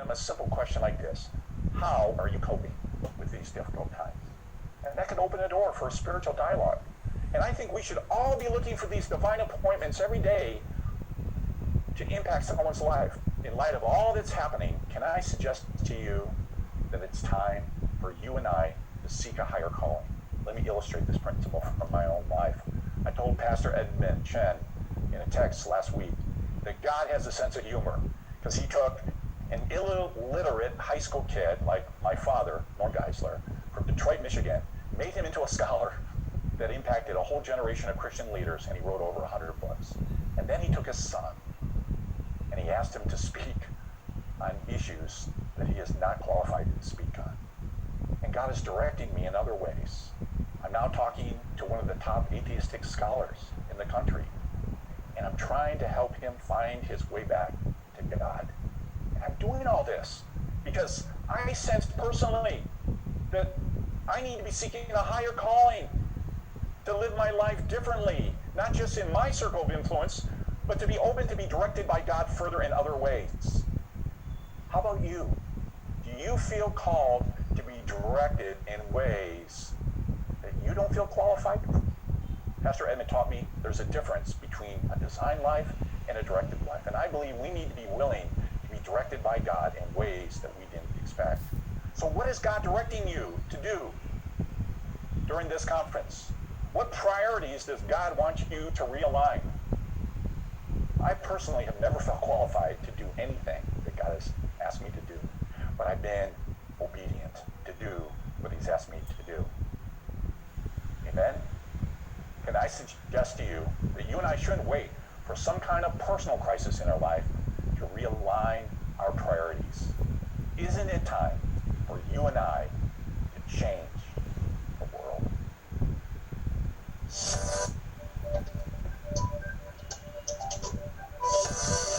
them a simple question like this: how are you coping with these difficult times? And that can open a door for a spiritual dialogue. And I think we should all be looking for these divine appointments every day to impact someone's life. In light of all that's happening, can I suggest to you that it's time for you and I to seek a higher calling? Let me illustrate this principle from my own life. I told Pastor Edmund Chen in a text last week that God has a sense of humor, because he took an illiterate high school kid like my father, Norm Geisler, from Detroit, Michigan, made him into a scholar that impacted a whole generation of Christian leaders, and he wrote over 100 books. And then he took his son, and he asked him to speak on issues that he is not qualified to speak on. And God is directing me in other ways. I'm now talking to one of the top atheistic scholars in the country, and I'm trying to help him find his way back to God. And I'm doing all this because I sensed personally that I need to be seeking a higher calling, to live my life differently, not just in my circle of influence, but to be open to be directed by God further in other ways. How about you? Do you feel called to be directed in ways that you don't feel qualified? Pastor Edmund taught me there's a difference between a designed life and a directed life. And I believe we need to be willing to be directed by God in ways that we didn't expect. So what is God directing you to do during this conference? What priorities does God want you to realign? I personally have never felt qualified to do anything that God has asked me to do, but I've been obedient to do what he's asked me to do. Amen? Can I suggest to you that you and I shouldn't wait for some kind of personal crisis in our life to realign our priorities? Isn't it time for you and I